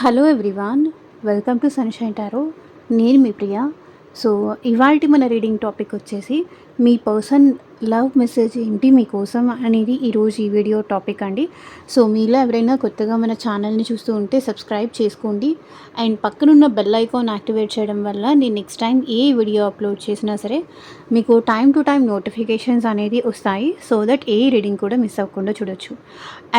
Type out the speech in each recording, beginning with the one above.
Hello everyone, welcome to sunshine tarot. నేను మీ ప్రియ. So, ఇవాల్టి మన రీడింగ్ టాపిక్ వచ్చేసి మీ పర్సన్ లవ్ మెసేజ్ ఏంటి మీకోసం అనేది ఈరోజు ఈ వీడియో టాపిక్ అండి. సో, మీలో ఎవరైనా కొత్తగా మన ఛానల్ని చూస్తూ ఉంటే సబ్స్క్రైబ్ చేసుకోండి అండ్ పక్కనున్న బెల్ ఐకాన్ యాక్టివేట్ చేయడం వల్ల నేను నెక్స్ట్ టైం ఏ వీడియో అప్లోడ్ చేసినా సరే మీకు టైం టు టైం నోటిఫికేషన్స్ అనేది వస్తాయి. సో దట్ ఏ రీడింగ్ కూడా మిస్ అవ్వకుండా చూడొచ్చు.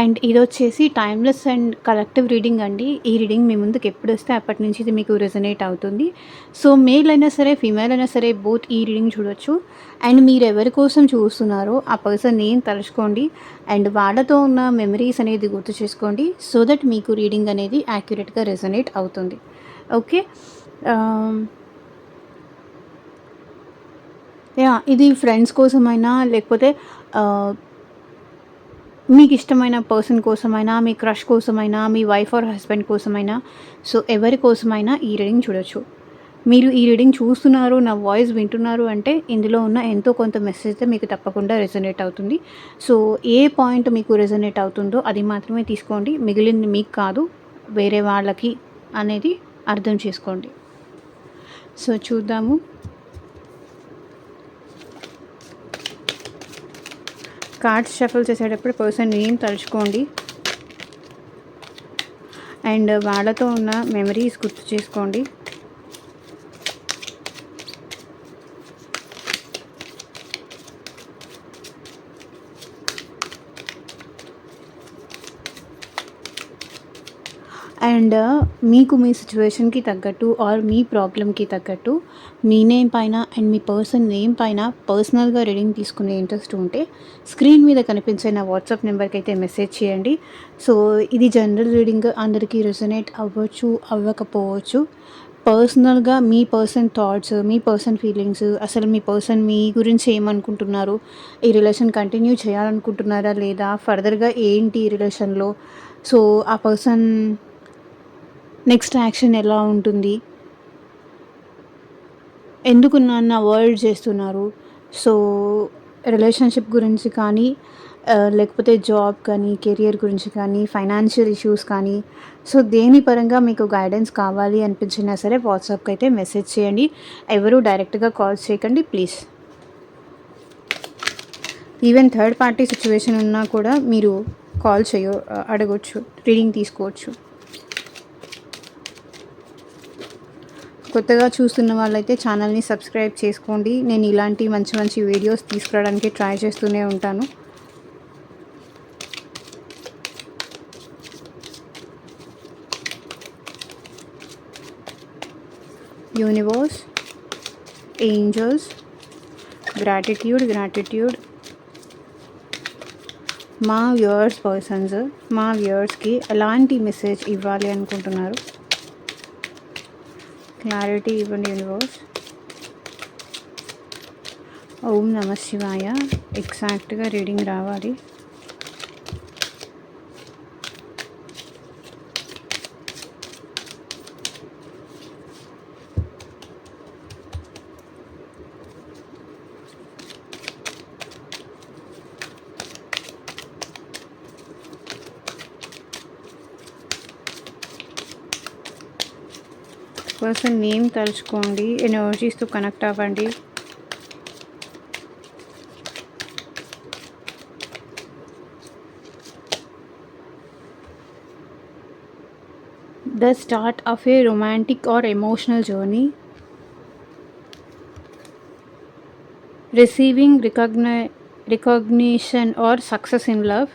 అండ్ ఇది వచ్చేసి టైమ్లెస్ అండ్ కలెక్టివ్ రీడింగ్ అండి. ఈ రీడింగ్ మీ ముందుకు ఎప్పుడు వస్తే అప్పటి నుంచి ఇది మీకు రెజొనేట్ అవుతుంది. సో మేల్ అయినా సరే ఫీమేల్ అయినా సరే బోత్ ఈ రీడింగ్ చూడొచ్చు. అండ్ మీరు ఎవరి కోసం చూస్తున్నారో ఆ పర్సన్ నేమ్ తలుచుకోండి అండ్ వాళ్ళతో ఉన్న మెమరీస్ అనేది గుర్తు చేసుకోండి. సో దట్ మీకు రీడింగ్ అనేది యాక్యురేట్గా రెజొనేట్ అవుతుంది. ఓకే. ఇది ఫ్రెండ్స్ కోసమైనా లేకపోతే మీకు ఇష్టమైన పర్సన్ కోసమైనా, మీ క్రష్ కోసమైనా, మీ వైఫ్ ఆర్ హస్బెండ్ కోసమైనా, సో ఎవరి కోసమైనా ఈ రీడింగ్ చూడొచ్చు. మీరు ఈ రీడింగ్ చూస్తున్నారు, నా వాయిస్ వింటున్నారు అంటే ఇందులో ఉన్న ఎంతో కొంత మెసేజ్ మీకు తప్పకుండా రెజొనేట్ అవుతుంది. సో ఏ పాయింట్ మీకు రెజొనేట్ అవుతుందో అది మాత్రమే తీసుకోండి. మిగిలింది మీకు కాదు, వేరే వాళ్ళకి అనేది అర్థం చేసుకోండి. సో చూద్దాము. కార్డ్స్ షఫల్ చేసేటప్పుడు పర్సన్ నేమ్ తలుచుకోండి అండ్ వాళ్ళతో ఉన్న మెమరీస్ గుర్తు చేసుకోండి. అండ్ మీకు మీ సిచ్యువేషన్కి తగ్గట్టు ఆర్ మీ ప్రాబ్లమ్కి తగ్గట్టు మీ నేమ్ పైన అండ్ మీ పర్సన్ నేమ్ పైన పర్సనల్గా రీడింగ్ తీసుకునే ఇంట్రెస్ట్ ఉంటే స్క్రీన్ మీద కనిపించే నా వాట్సాప్ నెంబర్కి అయితే మెసేజ్ చేయండి. సో ఇది జనరల్ రీడింగ్, అందరికీ రెజొనేట్ అవ్వచ్చు అవ్వకపోవచ్చు. పర్సనల్గా మీ పర్సన్ థాట్స్, మీ పర్సన్ ఫీలింగ్స్, అసలు మీ పర్సన్ మీ గురించి ఏమనుకుంటున్నారు, ఈ రిలేషన్ కంటిన్యూ చేయాలనుకుంటున్నారా లేదా, ఫర్దర్గా ఏంటి ఈ రిలేషన్లో, సో ఆ పర్సన్ నెక్స్ట్ యాక్షన్ ఎలా ఉంటుంది, ఎందుకు నన్ను అవాయిడ్ చేస్తున్నారు, సో రిలేషన్షిప్ గురించి కానీ లేకపోతే జాబ్ కానీ, కెరియర్ గురించి కానీ, ఫైనాన్షియల్ ఇష్యూస్ కానీ, సో దేని పరంగా మీకు గైడెన్స్ కావాలి అనిపించినా సరే వాట్సాప్కి అయితే మెసేజ్ చేయండి. ఎవరు డైరెక్ట్గా కాల్ చేయకండి please. Even third party situation ఉన్నా కూడా మీరు కాల్ అడగొచ్చు, రీడింగ్ తీసుకోవచ్చు. కొత్తగా చూస్తున్న వాళ్ళైతే ఛానల్ని సబ్స్క్రైబ్ చేసుకోండి. నేను ఇలాంటి మంచి మంచి వీడియోస్ తీసుకురావడానికి ట్రై చేస్తూనే ఉంటాను. యూనివర్స్, ఏంజల్స్, గ్రాటిట్యూడ్ మా వ్యూవర్స్కి ఎలాంటి మెసేజ్ ఇవ్వాలి అనుకుంటున్నారు, క్లారిటీ ఇవ్వండి యూనివర్స్. ఓం నమ శివాయ. ఎగ్జాక్ట్గా రీడింగ్ రావాలి. పర్సన్ నేమ్ తలుచుకోండి, ఎనర్జీస్తో కనెక్ట్ అవ్వండి. The start of a romantic or emotional journey. Receiving recognition or success in love.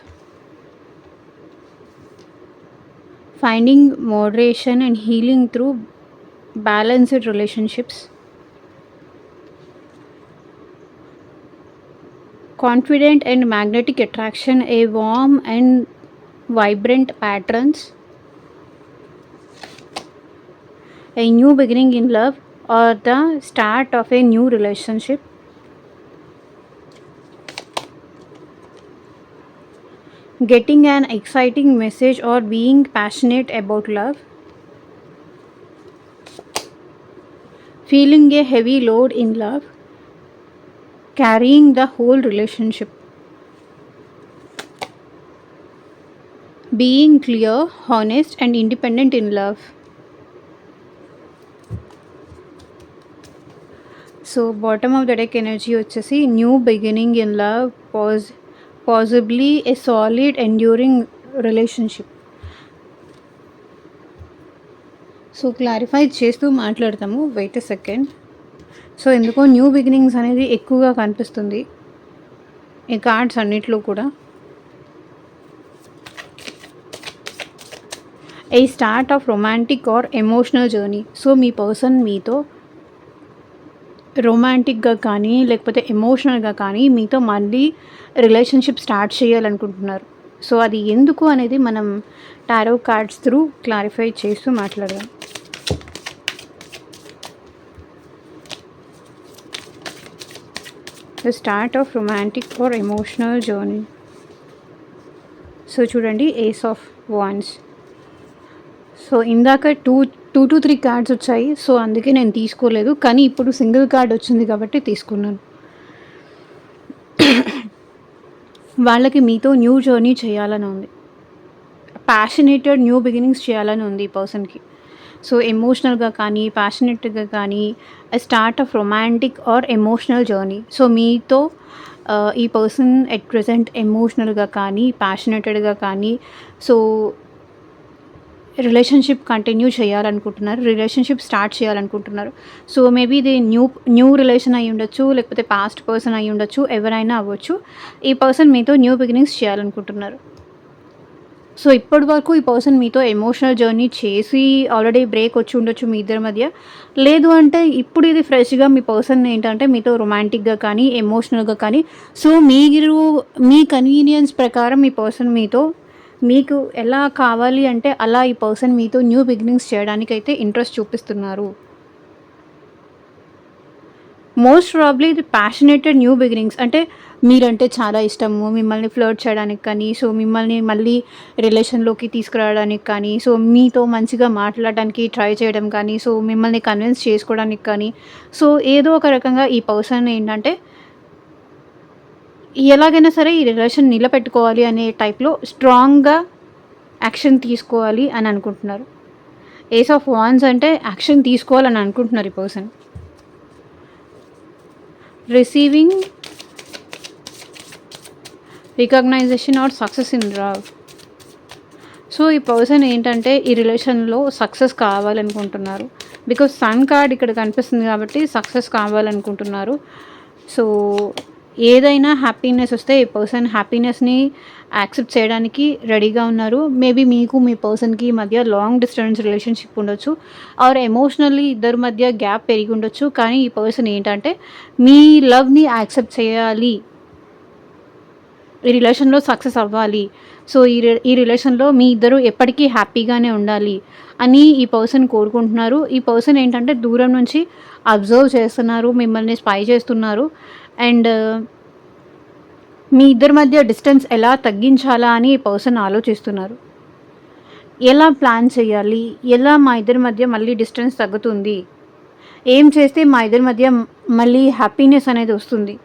Finding moderation and healing through balanced relationships. Confident and magnetic attraction, a warm and vibrant patterns. A new beginning in love or the start of a new relationship. Getting an exciting message or being passionate about love. Feeling a heavy load in love, carrying the whole relationship. Being clear, honest and independent in love. So bottom of the deck energy వచ్చేసి new beginning in love, possibly a solid enduring relationship. So clarify చేస్తూ మాట్లాడతాము, wait a second. So ఎందుకో new beginnings అనేది ఎక్కువగా కనిపిస్తుంది ఈ cards అన్నిట్లో కూడా. A start of romantic or emotional journey. So మీ పర్సన్ మీతో రొమాంటిక్గా కానీ లేకపోతే ఎమోషనల్గా కానీ మీతో మళ్ళీ రిలేషన్షిప్ స్టార్ట్ చేయాలనుకుంటున్నారు. సో అది ఎందుకు అనేది మనం టారో కార్డ్స్ త్రూ క్లారిఫై చేస్తూ మాట్లాడదాం. The start of romantic or emotional journey. So చూడండి, ఏస్ ఆఫ్ వాండ్స్. సో ఇందాక టూ టు 3 కార్డ్స్ వచ్చాయి, సో అందుకే నేను తీసుకోలేదు, కానీ ఇప్పుడు సింగిల్ కార్డ్ వచ్చింది కాబట్టి తీసుకున్నాను. వాళ్ళకి మీతో న్యూ జర్నీ చేయాలని ఉంది, ప్యాషనేటెడ్ న్యూ బిగినింగ్స్ చేయాలని ఉంది ఈ పర్సన్కి. సో ఎమోషనల్గా కానీ ప్యాషనేట్గా కానీ start of romantic or emotional journey. So మీతో ఈ పర్సన్ ఎట్ ప్రెజెంట్ ఎమోషనల్గా కానీ ప్యాషనేటెడ్గా కానీ సో రిలేషన్షిప్ కంటిన్యూ చేయాలనుకుంటున్నారు, రిలేషన్షిప్ స్టార్ట్ చేయాలనుకుంటున్నారు. సో మేబీ ఇది న్యూ రిలేషన్ అయి ఉండొచ్చు, లేకపోతే పాస్ట్ పర్సన్ అయి ఉండొచ్చు, ఎవరైనా అవ్వచ్చు. ఈ పర్సన్ మీతో న్యూ బిగినింగ్స్ చేయాలనుకుంటున్నారు. సో ఇప్పటి వరకు ఈ పర్సన్ మీతో ఎమోషనల్ జర్నీ చేసి ఆల్రెడీ బ్రేక్ వచ్చి ఉండొచ్చు మీ ఇద్దరి మధ్య. లేదు అంటే ఇప్పుడు ఇది ఫ్రెష్గా మీ పర్సన్ ఏంటంటే మీతో రొమాంటిక్గా కానీ ఎమోషనల్గా కానీ సో మీరు మీ కన్వీనియన్స్ ప్రకారం మీ పర్సన్ మీతో మీకు ఎలా కావాలి అంటే అలా ఈ పర్సన్ మీతో న్యూ బిగినింగ్స్ చేయడానికైతే ఇంట్రెస్ట్ చూపిస్తున్నారు. మోస్ట్ ప్రాబబ్లీ ఇది ప్యాషనేటెడ్ న్యూ బిగినింగ్స్, అంటే మీరంటే చాలా ఇష్టము, మిమ్మల్ని ఫ్లర్ట్ చేయడానికి కానీ సో మిమ్మల్ని మళ్ళీ రిలేషన్లోకి తీసుకురావడానికి కానీ సో మీతో మంచిగా మాట్లాడడానికి ట్రై చేయడం కానీ సో మిమ్మల్ని కన్విన్స్ చేసుకోవడానికి కానీ సో ఏదో ఒక రకంగా ఈ పర్సన్ ఏంటంటే ఎలాగైనా సరే ఈ రిలేషన్ నిలబెట్టుకోవాలి అనే టైప్లో స్ట్రాంగ్గా యాక్షన్ తీసుకోవాలి అని అనుకుంటున్నారు. ఏస్ ఆఫ్ వాండ్స్ అంటే యాక్షన్ తీసుకోవాలని అనుకుంటున్నారు ఈ person. Receiving recognition or success in love. So ఈ పర్సన్ ఏంటంటే ఈ రిలేషన్లో సక్సెస్ కావాలనుకుంటున్నారు, బికాజ్ సన్ కార్డ్ ఇక్కడ కనిపిస్తుంది కాబట్టి సక్సెస్ కావాలనుకుంటున్నారు. సో ఏదైనా హ్యాపీనెస్ వస్తే ఈ పర్సన్ హ్యాపీనెస్ని యాక్సెప్ట్ చేయడానికి రెడీగా ఉన్నారు. మేబీ మీకు మీ పర్సన్కి మధ్య లాంగ్ డిస్టెన్స్ రిలేషన్షిప్ ఉండొచ్చు, ఆర్ ఎమోషనల్లీ ఇద్దరి మధ్య గ్యాప్ పెరిగి ఉండొచ్చు. కానీ ఈ పర్సన్ ఏంటంటే మీ లవ్ని యాక్సెప్ట్ చేయాలి, ఈ రిలేషన్లో సక్సెస్ అవ్వాలి, సో ఈ రిలేషన్లో మీ ఇద్దరు ఎప్పటికీ హ్యాపీగానే ఉండాలి అని ఈ పర్సన్ కోరుకుంటున్నారు. ఈ పర్సన్ ఏంటంటే దూరం నుంచి అబ్జర్వ్ చేస్తున్నారు, మిమ్మల్ని స్పై చేస్తున్నారు. అండ్ మీ ఇద్దరి మధ్య డిస్టెన్స్ ఎలా తగ్గించాలా అని ఈ పర్సన్ ఆలోచిస్తున్నారు. ఎలా ప్లాన్ చేయాలి, ఎలా మా ఇద్దరి మధ్య మళ్ళీ డిస్టెన్స్ తగ్గుతుంది, ఏం చేస్తే మా ఇద్దరి మధ్య మళ్ళీ హ్యాపీనెస్ అనేది వస్తుంది.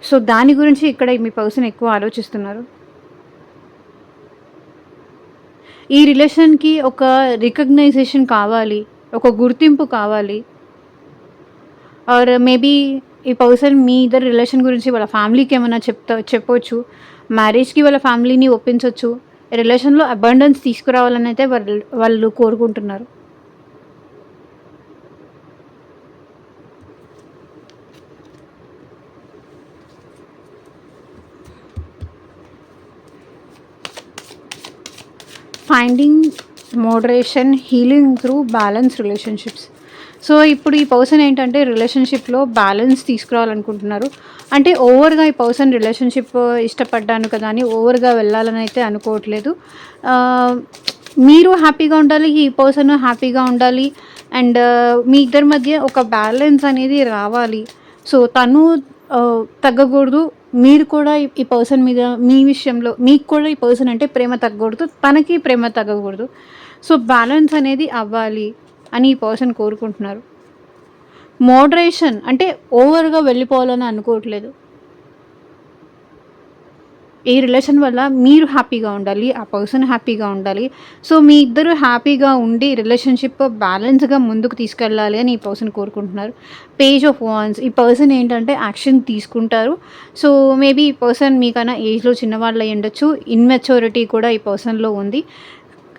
సో దాని గురించి ఇక్కడ మీ పర్సన్ ఎక్కువ ఆలోచిస్తున్నారు. ఈ రిలేషన్కి ఒక రికగ్నైజేషన్ కావాలి, ఒక గుర్తింపు కావాలి. ఆర్ మేబీ ఈ పర్సన్ మీ ఇద్దరు రిలేషన్ గురించి వాళ్ళ ఫ్యామిలీకి ఏమైనా చెప్పవచ్చు, మ్యారేజ్కి వాళ్ళ ఫ్యామిలీని ఒప్పించవచ్చు, రిలేషన్లో అబండెన్స్ తీసుకురావాలని అయితే వాళ్ళు కోరుకుంటున్నారు. Finding moderation, healing through balance relationships. So ఇప్పుడు ఈ పర్సన్ ఏంటంటే రిలేషన్షిప్లో బ్యాలెన్స్ తీసుకురావాలనుకుంటున్నారు. అంటే ఓవర్గా ఈ పర్సన్ రిలేషన్షిప్ ఇష్టపడ్డాను కదా అని ఓవర్గా వెళ్ళాలని అయితే అనుకోవట్లేదు. మీరు హ్యాపీగా ఉండాలి, ఈ పర్సన్ హ్యాపీగా ఉండాలి, అండ్ మీ ఇద్దరి మధ్య ఒక బ్యాలెన్స్ అనేది రావాలి. సో తను తగ్గకూడదు, మీరు కూడా ఈ పర్సన్ మీద మీ విషయంలో మీకు కూడా ఈ పర్సన్ అంటే ప్రేమ తగ్గకూడదు, తనకి ప్రేమ తగ్గకూడదు. సో బ్యాలెన్స్ అనేది అవ్వాలి అని ఈ పర్సన్ కోరుకుంటున్నారు. మోడరేషన్ అంటే ఓవర్గా వెళ్ళిపోవాలని అనుకోవట్లేదు. ఈ రిలేషన్ వల్ల మీరు హ్యాపీగా ఉండాలి, ఆ పర్సన్ హ్యాపీగా ఉండాలి. సో, మీ ఇద్దరు హ్యాపీగా ఉండి రిలేషన్‌షిప్ బ్యాలెన్స్‌గా ముందుకు తీసుకెళ్ళాలి అని ఈ పర్సన్ కోరుకుంటున్నారు. పేజ్ ఆఫ్ వాండ్స్ ఈ పర్సన్ ఏంటంటే యాక్షన్ తీసుకుంటారు. సో, మేబీ ఈ పర్సన్ మీకన్నా ఏజ్‌లో చిన్నవాళ్ళు అయ్యుండొచ్చు. ఇమ్మెచ్యూరిటీ కూడా ఈ పర్సన్‌లో ఉంది.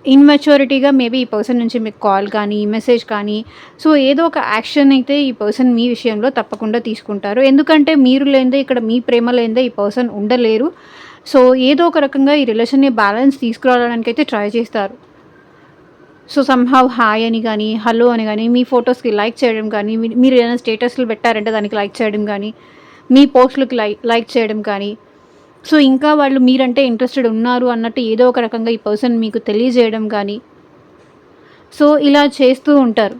ఇమ్మెచ్యూరిటీగా మేబీ ఈ పర్సన్ నుంచి మీకు కాల్ కానీ, మెసేజ్ కానీ, సో ఏదో ఒక యాక్షన్ అయితే ఈ పర్సన్ మీ విషయంలో తప్పకుండా తీసుకుంటారు. ఎందుకంటే మీరు లేనిదే ఇక్కడ మీ ప్రేమ లేనిదే ఈ పర్సన్ ఉండలేరు. సో ఏదో ఒక రకంగా ఈ రిలేషన్‌ని బ్యాలెన్స్ తీసుకురావడానికైతే ట్రై చేస్తారు. సో సమ్‌హౌ హాయ్ అని గానీ, హలో అని గానీ, మీ ఫోటోస్‌కి లైక్ చేయడం గానీ, మీరు ఏదైనా స్టేటస్‌లు పెట్టారంటే దానికి లైక్ చేయడం గానీ, మీ పోస్ట్‌లకి లైక్ చేయడం కానీ, సో ఇంకా వాళ్ళు మీరంటే ఇంట్రెస్టెడ్ ఉన్నారు అన్నట్టు ఏదో ఒక రకంగా ఈ పర్సన్ మీకు తెలియజేయడం కానీ, సో ఇలా చేస్తూ ఉంటారు.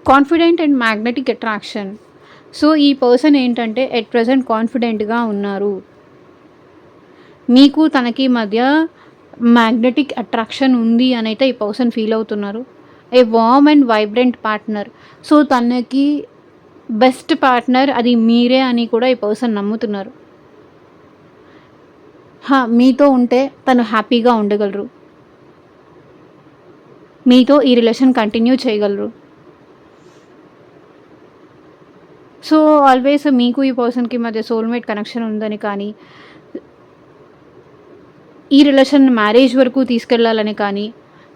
Confident and magnetic attraction. So ఈ పర్సన్ ఏంటంటే ఎట్ ప్రెజెంట్ కాన్ఫిడెంట్‌గా ఉన్నారు. మీకు తనకి మధ్య మ్యాగ్నెటిక్ అట్రాక్షన్ ఉంది అనైతే ఈ పర్సన్ ఫీల్ అవుతున్నారు. A warm and vibrant partner. So తనకి బెస్ట్ పార్ట్నర్ అది మీరే అని కూడా ఈ పర్సన్ నమ్ముతున్నారు. మీతో ఉంటే తను హ్యాపీగా ఉండగలరు. మీతో ఈ రిలేషన్ కంటిన్యూ చేయగలరు. సో ఆల్వేస్ మీకు ఈ పర్సన్‌కి మధ్య సోల్‌మేట్ కనెక్షన్ ఉందని కానీ, ఈ రిలేషన్ మ్యారేజ్ వరకు తీసుకెళ్ళాలని కానీ,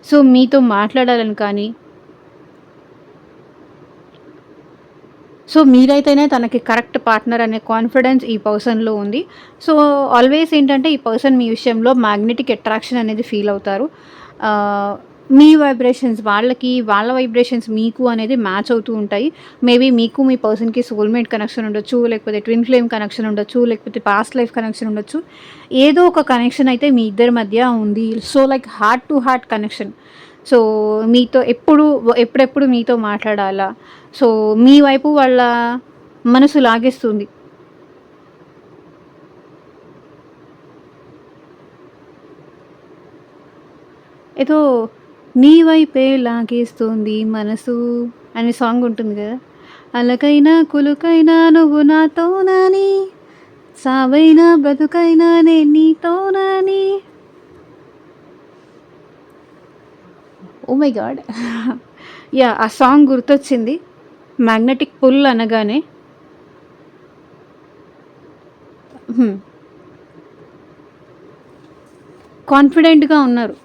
సో మీతో మాట్లాడాలని కానీ, సో మీరైతేనే తనకి కరెక్ట్ పార్ట్నర్ అనే కాన్ఫిడెన్స్ ఈ పర్సన్‌లో ఉంది. సో ఆల్వేస్ ఏంటంటే ఈ పర్సన్ మీ విషయంలో మ్యాగ్నెటిక్ అట్రాక్షన్ అనేది ఫీల్ అవుతారు. మీ వైబ్రేషన్స్ వాళ్ళకి, వాళ్ళ వైబ్రేషన్స్ మీకు అనేది మ్యాచ్ అవుతూ ఉంటాయి. మేబీ మీకు మీ పర్సన్‌కి సోల్‌మేట్ కనెక్షన్ ఉండొచ్చు, లేకపోతే ట్విన్ ఫ్లేమ్ కనెక్షన్ ఉండొచ్చు, లేకపోతే పాస్ట్ లైఫ్ కనెక్షన్ ఉండొచ్చు. ఏదో ఒక కనెక్షన్ అయితే మీ ఇద్దరి మధ్య ఉంది. So like heart to heart connection. So మీతో ఎప్పుడెప్పుడు మీతో మాట్లాడాలా, సో మీ వైపు వాళ్ళ మనసు లాగేస్తుంది. ఏదో నీ వైపే లాగేస్తుంది మనసు అనే సాంగ్ ఉంటుంది కదా. అలకైనా కులుకైనా నువ్వు నాతోనని, సావైనా బ్రతుకైనా నేను నీతోనని. Oh my god. యా ఆ సాంగ్ గుర్తొచ్చింది మ్యాగ్నెటిక్ పుల్ అనగానే. కాన్ఫిడెంట్గా ఉన్నారు.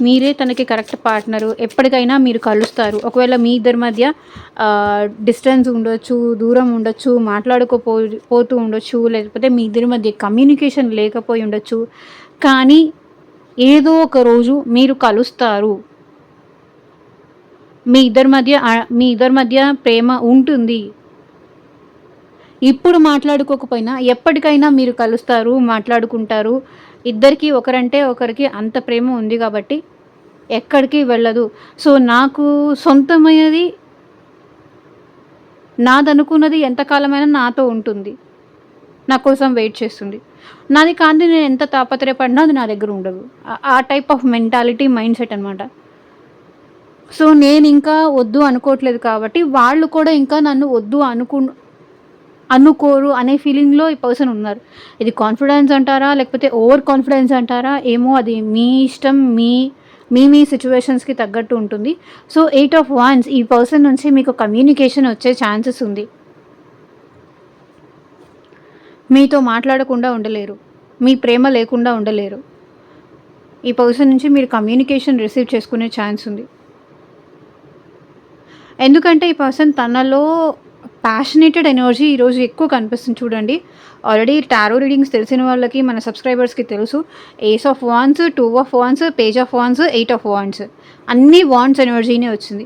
మీరే తనకి కరెక్ట్ పార్ట్నరు. ఎప్పటికైనా మీరు కలుస్తారు. ఒకవేళ మీ ఇద్దరి మధ్య డిస్టెన్స్ ఉండొచ్చు, దూరం ఉండొచ్చు, పోతూ ఉండొచ్చు, లేకపోతే మీ ఇద్దరి మధ్య కమ్యూనికేషన్ లేకపోయి ఉండొచ్చు. కానీ ఏదో ఒక రోజు మీరు కలుస్తారు. మీ ఇద్దరి మధ్య ప్రేమ ఉంటుంది. ఇప్పుడు మాట్లాడుకోకపోయినా ఎప్పటికైనా మీరు కలుస్తారు, మాట్లాడుకుంటారు. ఇద్దరికీ ఒకరంటే ఒకరికి అంత ప్రేమ ఉంది కాబట్టి ఎక్కడికి వెళ్ళదు. సో నాకు సొంతమైనది, నాదనుకున్నది ఎంతకాలమైనా నాతో ఉంటుంది. నా కోసం వెయిట్ చేస్తుంది. నాది కాంతి నేను ఎంత తాపత్రయపడినా అది నా దగ్గర ఉండదు. ఆ type of mentality, mind set అనమాట. సో నేను ఇంకా వద్దు అనుకోవట్లేదు కాబట్టి వాళ్ళు కూడా ఇంకా నన్ను వద్దు అనుకోరు అనే ఫీలింగ్‌లో ఈ పర్సన్ ఉన్నారు. ఇది కాన్ఫిడెన్స్ అంటారా? లేకపోతే ఓవర్ కాన్ఫిడెన్స్ అంటారా? ఏమో అది మీ ఇష్టం. మీ సిట్యుయేషన్స్‌కి తగ్గట్టు ఉంటుంది. సో 8 ఆఫ్ వాండ్స్ ఈ పర్సన్ నుంచి మీకు కమ్యూనికేషన్ వచ్చే ఛాన్సెస్ ఉంది. మీతో మాట్లాడకుండా ఉండలేరు. మీ ప్రేమ లేకుండా ఉండలేరు. ఈ పర్సన్ నుంచి మీరు కమ్యూనికేషన్ రిసీవ్ చేసుకునే ఛాన్స్ ఉంది. ఎందుకంటే ఈ పర్సన్ తనలో ప్యాషనేటెడ్ ఎనర్జీ ఈరోజు ఎక్కువ కనిపిస్తుంది చూడండి. ఆల్రెడీ టారో రీడింగ్స్ తెలిసిన వాళ్ళకి, మన సబ్స్క్రైబర్స్‌కి తెలుసు. Ace of wands, 2 of wands, page of wands, 8 of wands అన్నీ వాండ్స్ ఎనర్జీనే వచ్చింది.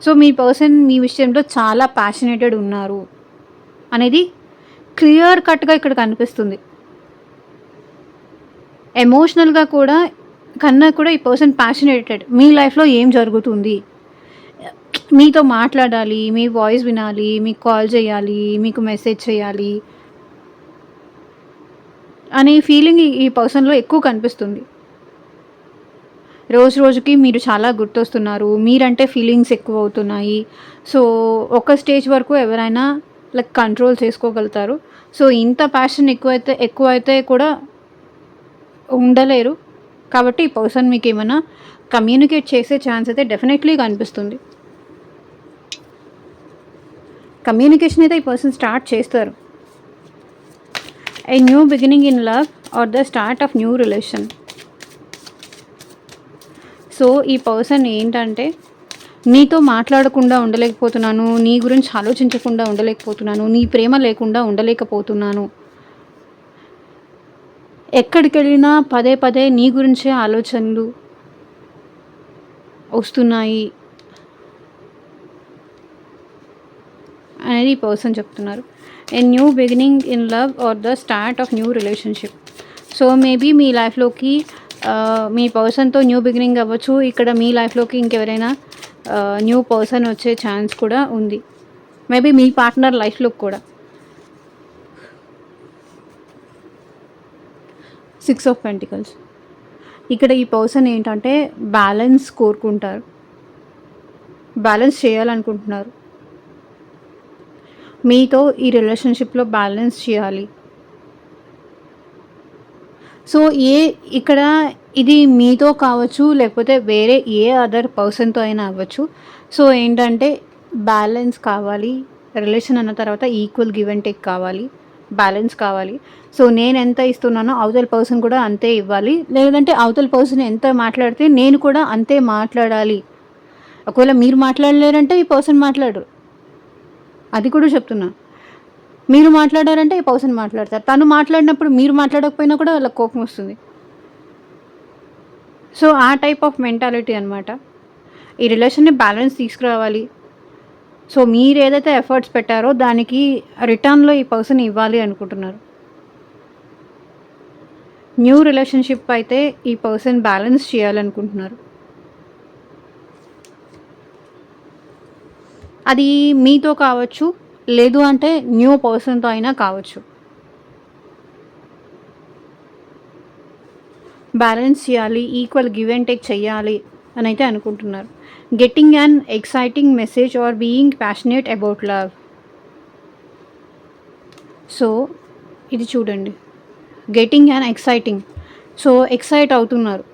సో మీ పర్సన్ మీ విషయంలో చాలా ప్యాషనేటెడ్ ఉన్నారు అనేది క్లియర్ కట్‌గా ఇక్కడ కనిపిస్తుంది. ఎమోషనల్‌గా కన్నా కూడా ఈ పర్సన్ ప్యాషనేటెడ్. మీ లైఫ్‌లో ఏం జరుగుతుంది, మీతో మాట్లాడాలి, మీ వాయిస్ వినాలి, మీకు కాల్ చేయాలి, మీకు మెసేజ్ చేయాలి అనే ఫీలింగ్ ఈ పర్సన్‌లో ఎక్కువ కనిపిస్తుంది. రోజుకి మీరు చాలా గుర్తొస్తున్నారు. మీరంటే ఫీలింగ్స్ ఎక్కువ అవుతున్నాయి. సో ఒక స్టేజ్ వరకు ఎవరైనా లైక్ కంట్రోల్ చేసుకోగలుగుతారు. సో ఇంత ప్యాషన్ ఎక్కువైతే కూడా ఉండలేరు. కాబట్టి ఈ పర్సన్ మీకు ఏమైనా కమ్యూనికేట్ చేసే ఛాన్స్ అయితే డెఫినెట్లీ కనిపిస్తుంది. కమ్యూనికేషన్ అయితే ఈ పర్సన్ స్టార్ట్ చేస్తారు. ఏ new beginning in love or the start of new relation. So ఈ పర్సన్ ఏంటంటే నీతో మాట్లాడకుండా ఉండలేకపోతున్నాను, నీ గురించి ఆలోచించకుండా ఉండలేకపోతున్నాను, నీ ప్రేమ లేకుండా ఉండలేకపోతున్నాను, ఎక్కడికి వెళ్ళినా పదే పదే నీ గురించే ఆలోచనలు వస్తున్నాయి అనేది ఈ పర్సన్ చెప్తున్నారు. A new beginning in love or the start of new relationship. So maybe మీ లైఫ్లోకి మీ పర్సన్తో న్యూ బిగినింగ్ అవ్వచ్చు. ఇక్కడ మీ లైఫ్లోకి ఇంకెవరైనా న్యూ పర్సన్ వచ్చే ఛాన్స్ కూడా ఉంది. మేబీ మీ పార్ట్నర్ లైఫ్లోకి కూడా. 6 ఆఫ్ పెంటికల్స్. ఇక్కడ ఈ పర్సన్ ఏంటంటే బ్యాలెన్స్ కోరుకుంటారు, బ్యాలెన్స్ చేయాలనుకుంటున్నారు. మీతో ఈ రిలేషన్షిప్లో బ్యాలెన్స్ చేయాలి. సో ఇక్కడ ఇది మీతో కావచ్చు, లేకపోతే వేరే ఏ అదర్ పర్సన్తో అయినా అవ్వచ్చు. సో ఏంటంటే బ్యాలెన్స్ కావాలి. రిలేషన్ అన్న తర్వాత ఈక్వల్ గివ్ అండ్ టేక్ కావాలి, బ్యాలెన్స్ కావాలి. సో నేను ఎంత ఇస్తున్నానో అవతల పర్సన్ కూడా అంతే ఇవ్వాలి. లేదంటే అవతల పర్సన్ ఎంత మాట్లాడితే నేను కూడా అంతే మాట్లాడాలి. ఒకవేళ మీరు మాట్లాడలేరంటే ఈ పర్సన్ మాట్లాడరు, అది కూడా చెప్తున్నా. మీరు మాట్లాడారంటే ఈ పర్సన్ మాట్లాడతారు. తను మాట్లాడినప్పుడు మీరు మాట్లాడకపోయినా కూడా వాళ్ళకి కోపం వస్తుంది. సో ఆ టైప్ ఆఫ్ మెంటాలిటీ అనమాట. ఈ రిలేషన్ని బ్యాలెన్స్ తీసుకురావాలి. సో మీరు ఏదైతే ఎఫర్ట్స్ పెట్టారో దానికి రిటర్న్లో ఈ పర్సన్ ఇవ్వాలి అనుకుంటున్నారు. న్యూ రిలేషన్షిప్ అయితే ఈ పర్సన్ బ్యాలెన్స్ చేయాలనుకుంటున్నారు. అది మీతో కావచ్చు, లేదు అంటే న్యూ పర్సన్తో అయినా కావచ్చు. బ్యాలెన్స్ చేయాలి, ఈక్వల్ గివ్ అండ్ టేక్ చేయాలి అని అయితే అనుకుంటున్నారు. Getting an exciting message or being passionate about love. So ఇది చూడండి, getting an exciting. So excite అవుతున్నారు,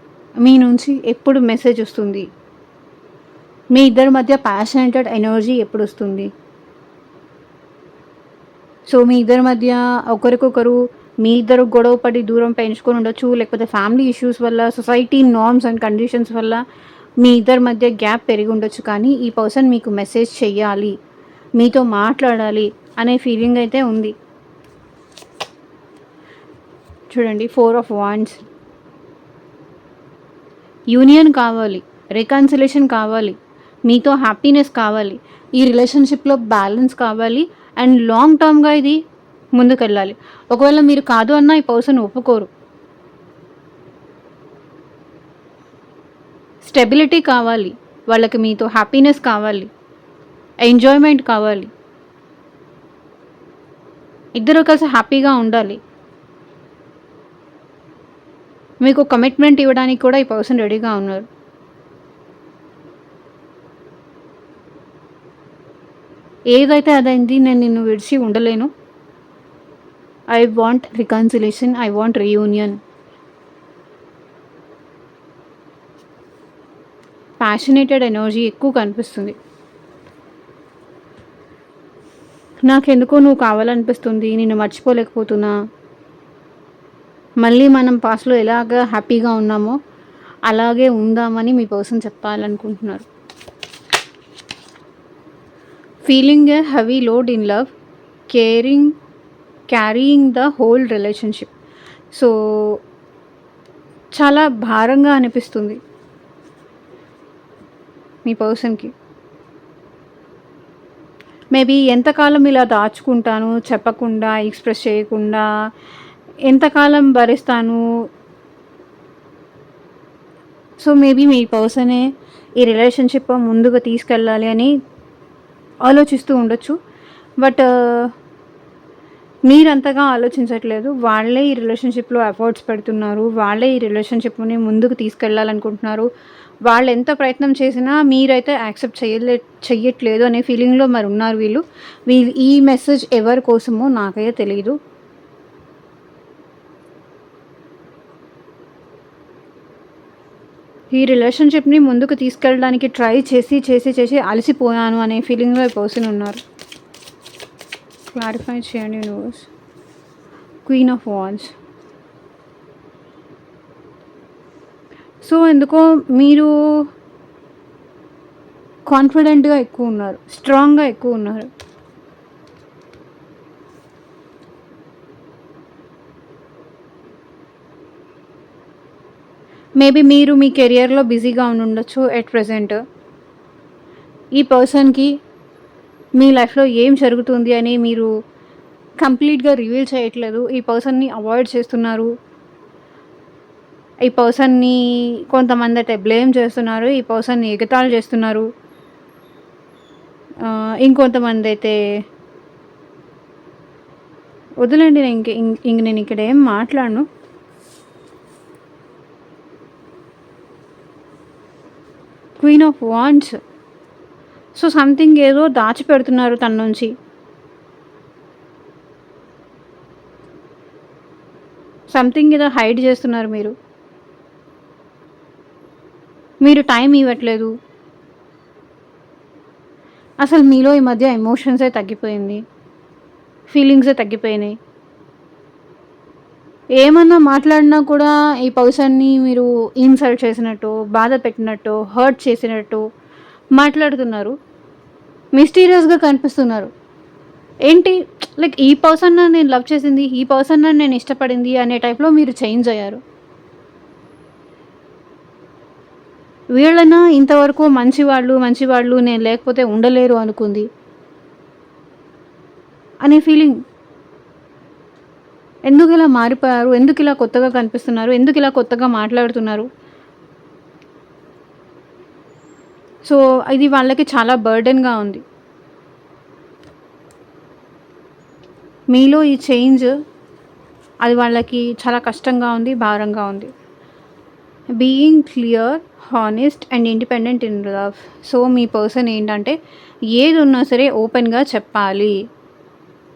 మీ నుంచి ఎప్పుడు మెసేజ్ వస్తుంది, మీ ఇద్దరి మధ్య ప్యాషనేటెడ్ ఎనర్జీ ఎప్పుడు వస్తుంది. సో మీ ఇద్దరి మధ్య ఒకరికొకరు మీ ఇద్దరు గొడవ పడి దూరం పెంచుకొని ఉండొచ్చు, లేకపోతే ఫ్యామిలీ ఇష్యూస్ వల్ల, సొసైటీ నార్మ్స్ అండ్ కండిషన్స్ వల్ల మీ ఇద్దరి మధ్య గ్యాప్ పెరిగి ఉండొచ్చు. కానీ ఈ పర్సన్ మీకు మెసేజ్ చెయ్యాలి, మీతో మాట్లాడాలి అనే ఫీలింగ్ అయితే ఉంది. చూడండి, 4 ఆఫ్ వాండ్స్. యూనియన్ కావాలి, రికన్సిలేషన్ కావాలి, మీతో హ్యాపీనెస్ కావాలి, ఈ రిలేషన్షిప్లో బ్యాలెన్స్ కావాలి అండ్ లాంగ్ టర్మ్గా ఇది ముందుకెళ్ళాలి. ఒకవేళ మీరు కాదు అన్నా ఈ పర్సన్ ఒప్పుకోరు. స్టెబిలిటీ కావాలి వాళ్ళకి, మీతో హ్యాపీనెస్ కావాలి, ఎంజాయ్మెంట్ కావాలి, ఇద్దరు కలిసి హ్యాపీగా ఉండాలి. మీకు కమిట్మెంట్ ఇవ్వడానికి కూడా ఈ పర్సన్ రెడీగా ఉన్నారు. ఏదైతే అదైంది, నేను నిన్ను విడిచి ఉండలేను. I want reconciliation, I want reunion. Passionated energy ఎక్కువ కనిపిస్తుంది. నాకెందుకో నువ్వు కావాలనిపిస్తుంది, నిన్ను మర్చిపోలేకపోతున్నా, మళ్ళీ మనం పాస్ట్లో ఎలాగ హ్యాపీగా ఉన్నామో అలాగే ఉందామని మీ పర్సన్ చెప్పాలనుకుంటున్నారు. Feeling a heavy load in love, carrying the whole relationship. So చాలా భారంగా అనిపిస్తుంది మీ పర్సన్కి. మేబీ ఎంతకాలం ఇలా దాచుకుంటాను, చెప్పకుండా, ఎక్స్ప్రెస్ చేయకుండా ఎంతకాలం భరిస్తాను. సో మేబీ మీ పర్సనే ఈ రిలేషన్షిప్ ముందుకు తీసుకెళ్ళాలి అని ఆలోచిస్తూ ఉండొచ్చు. బట్ మీరంతగా ఆలోచించట్లేదు. వాళ్ళే ఈ రిలేషన్షిప్లో ఎఫర్ట్స్ పెడుతున్నారు, వాళ్ళే ఈ రిలేషన్షిప్ని ముందుకు తీసుకెళ్ళాలనుకుంటున్నారు, వాళ్ళు ఎంత ప్రయత్నం చేసినా మీరైతే యాక్సెప్ట్ చెయ్యట్లేదు అనే ఫీలింగ్‌లో మరున్నారు వీళ్ళు. ఈ మెసేజ్ ఎవరి కోసమో నాకైతే తెలీదు. ఈ రిలేషన్‌షిప్‌ని ముందుకు తీసుకెళ్ళడానికి ట్రై చేసి అలసిపోయాను అనే ఫీలింగ్‌లో ఈ పర్సన్ ఉన్నారు. క్లారిఫై చేయండి universe. Queen of wands. So ఎందుకో మీరు కాన్ఫిడెంట్‌గా ఎక్కువున్నారు. స్ట్రాంగ్‌గా ఎక్కువున్నారు. మేబీ మీరు మీ కెరియర్‌లో బిజీగా ఉండుండొచ్చు ఎట్ ప్రెజెంట్. ఈ పర్సన్‌కి మీ లైఫ్‌లో ఏం జరుగుతుంది అని మీరు కంప్లీట్‌గా రివీల్ చేయట్లేదు. ఈ పర్సన్‌ని అవాయిడ్ చేస్తున్నారు. ఈ పర్సన్‌ని కొంతమందైతే బ్లేమ్ చేస్తున్నారు. ఈ పర్సన్‌ని ఎగతాళి చేస్తున్నారు. ఇంకొంతమందైతే వదిలేండి, నేను ఇక్కడ ఏం మాట్లాడను. Queen of wands. So something ఏదో దాచిపెడుతున్నారు తన నుంచి. సంథింగ్ ఏదో హైడ్ చేస్తున్నారు మీరు. మీరు టైం ఇవ్వట్లేదు. అసలు మీలో ఈ మధ్య ఎమోషన్సే తగ్గిపోయింది. ఫీలింగ్సే తగ్గిపోయినాయి. ఏమన్నా మాట్లాడినా కూడా ఈ పర్సన్‌ని మీరు ఇన్సల్ట్ చేసినట్టు, బాధ పెట్టినట్టు, హర్ట్ చేసినట్టు మాట్లాడుతున్నారు. మిస్టీరియస్‌గా కనిపిస్తున్నారు. ఏంటి లైక్ ఈ పర్సన్‌ని నేను లవ్ చేసింది, ఈ పర్సన్‌ని నేను ఇష్టపడింది అనే టైప్‌లో మీరు చేంజ్ అయ్యారు. వీళ్ళనా ఇంతవరకు మంచివాళ్ళు నేను లేకపోతే ఉండలేరు అనుకుంది అనే ఫీలింగ్. ఎందుకిలా మారిపోయారు? ఎందుకిలా కొత్తగా కనిపిస్తున్నారు? ఎందుకిలా కొత్తగా మాట్లాడుతున్నారు? సో, ఇది వాళ్ళకి చాలా బర్డెన్‌గా ఉంది. మీలో ఈ చేంజ్ అది వాళ్ళకి చాలా కష్టంగా ఉంది, భారంగా ఉంది. Being clear, honest and independent in love. So, మీ పర్సన్ ఏంటంటే ఏదున్నా సరే ఓపెన్‌గా చెప్పాలి,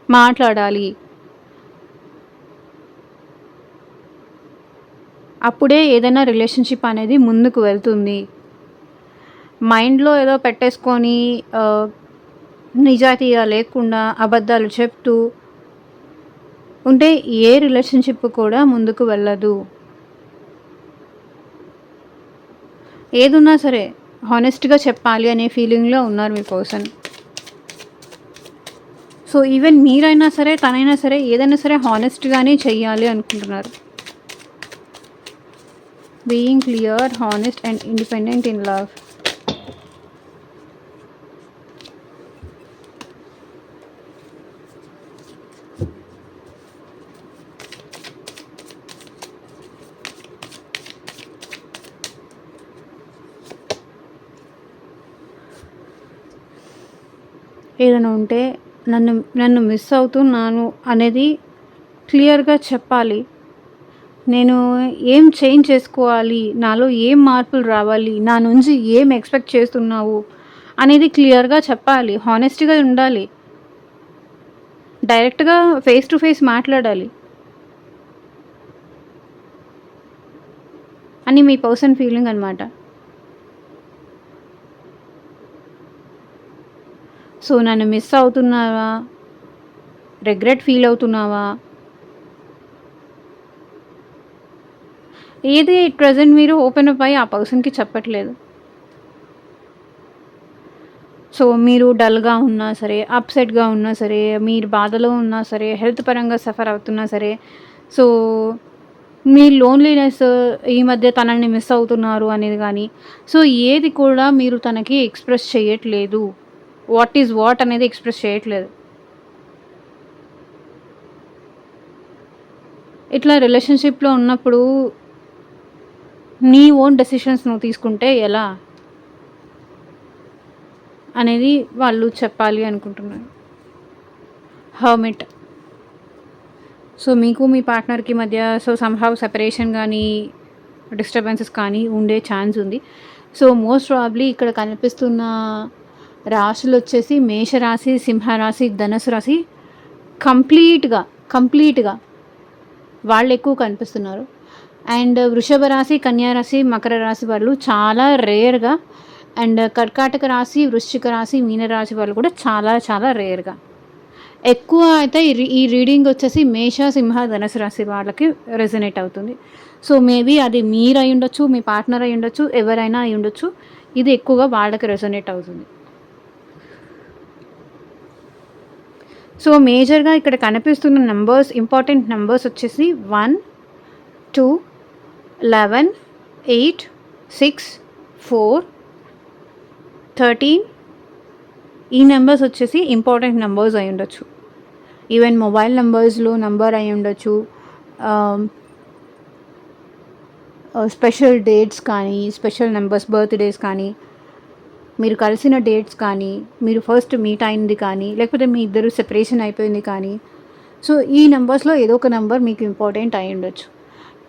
మాట్లాడాలి. అప్పుడే ఏదైనా రిలేషన్‌షిప్ అనేది ముందుకు వెళ్తుంది. మైండ్‌లో ఏదో పెట్టేసుకొని నిజాయితీగా లేకుండా అబద్ధాలు చెప్తూ ఉంటే ఏ రిలేషన్‌షిప్ కూడా ముందుకు వెళ్ళదు. ఏదున్నా సరే హానెస్ట్‌గా చెప్పాలి అనే ఫీలింగ్‌లో ఉన్నారు మీ పర్సన్. సో, ఈవెన్ మీరైనా సరే, తనైనా సరే ఏదైనా సరే హానెస్ట్‌గానే చెయ్యాలి అనుకుంటున్నారు. Being clear, honest and independent in love. ఏదైనా ఉంటే నన్ను మిస్ అవుతున్నాను అనేది క్లియర్‌గా చెప్పాలి. నేను ఏం చేంజ్ చేసుకోవాలి, నాలో ఏం మార్పులు రావాలి, నా నుంచి ఏం ఎక్స్‌పెక్ట్ చేస్తున్నావు అనేది క్లియర్‌గా చెప్పాలి. హానెస్ట్‌గా ఉండాలి. డైరెక్ట్‌గా ఫేస్ టు ఫేస్ మాట్లాడాలి అని మీ పర్సన్ ఫీలింగ్ అనమాట. సో, నన్ను మిస్ అవుతున్నావా? రిగ్రెట్ ఫీల్ అవుతున్నావా? ఏది ఎట్ ప్రెజెంట్ మీరు ఓపెన్ అప్ అయ్యి ఆ పర్సన్‌కి చెప్పట్లేదు. సో, మీరు డల్‌గా ఉన్నా సరే, అప్‌సెట్‌గా ఉన్నా సరే, మీరు బాధలో ఉన్నా సరే, హెల్త్ పరంగా సఫర్ అవుతున్నా సరే, సో, మీ లోన్లీనెస్ ఈ మధ్య తనని మిస్ అవుతున్నారు అనేది గానీ, సో, ఏది కూడా మీరు తనకి ఎక్స్‌ప్రెస్ చేయట్లేదు. వాట్ ఈజ్ వాట్ అనేది ఎక్స్‌ప్రెస్ చేయట్లేదు. ఇట్లా రిలేషన్‌షిప్‌లో ఉన్నప్పుడు నీ ఓన్ డెసిషన్స్ నువ్వు తీసుకుంటే ఎలా? అనేది వాళ్ళు చెప్పాలి అనుకుంటున్నారు. హర్మిట్. సో, మీకు మీ పార్ట్నర్‌కి మధ్య సో, సమ్‌హౌ సెపరేషన్ గానీ, డిస్టర్బెన్సెస్ కానీ ఉండే ఛాన్స్ ఉంది. సో మోస్ట్ ప్రాబబ్లీ ఇక్కడ కనిపిస్తున్న రాశులు వచ్చేసి మేషరాశి, సింహరాశి, ధనుసు రాశి కంప్లీట్గా వాళ్ళు ఎక్కువ కనిపిస్తున్నారు. అండ్ వృషభ రాశి, కన్యా రాశి, మకర రాశి వాళ్ళు చాలా రేర్గా, అండ్ కర్కాటక రాశి, వృశ్చిక రాశి, మీనరాశి వాళ్ళు కూడా చాలా చాలా రేర్గా. ఎక్కువ అయితే ఈ రీడింగ్ వచ్చేసి మేష, సింహ, ధనుసు రాశి వాళ్ళకి రెజనేట్ అవుతుంది. సో మేబీ అది మీరు అయి ఉండొచ్చు, మీ పార్ట్నర్ అయి ఉండొచ్చు, ఎవరైనా అయి ఉండొచ్చు. ఇది ఎక్కువగా వాళ్ళకి రెజనేట్ అవుతుంది. సో మేజర్గా ఇక్కడ కనిపిస్తున్న నెంబర్స్, ఇంపార్టెంట్ నెంబర్స్ వచ్చేసి 1, 2, 11, 8, 6, 4, 13. ఈ నెంబర్స్ వచ్చేసి ఇంపార్టెంట్ నెంబర్స్ అయి ఉండొచ్చు. ఈవెన్ మొబైల్ నెంబర్స్లో నెంబర్ అయి ఉండొచ్చు. స్పెషల్ డేట్స్ కానీ, స్పెషల్ నెంబర్స్, బర్త్డేస్ కానీ, మీరు కలిసిన డేట్స్ కానీ, మీరు ఫస్ట్ మీట్ అయింది కానీ, లేకపోతే మీ ఇద్దరు సెపరేషన్ అయిపోయింది కానీ, సో ఈ నెంబర్స్లో ఏదో ఒక నెంబర్ మీకు ఇంపార్టెంట్ అయి ఉండొచ్చు.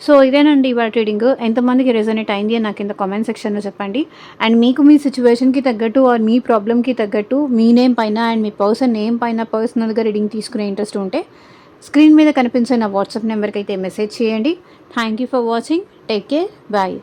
సో ఇదేనండి ఇవాళ రీడింగ్. ఎంతమందికి రెజనేట్ అయింది అని నాకు కింద కామెంట్ సెక్షన్లో చెప్పండి. అండ్ మీకు మీ సిచ్యువేషన్కి తగ్గట్టు ఆర్ మీ ప్రాబ్లమ్కి తగ్గట్టు మీ నేమ్ పైన అండ్ మీ పర్సన్ నేమ్ పైన పర్సనల్గా రీడింగ్ తీసుకునే ఇంట్రెస్ట్ ఉంటే స్క్రీన్ మీద కనిపించే నా వాట్సాప్ నెంబర్కి అయితే మెసేజ్ చేయండి. Thank you for watching. Take care. Bye.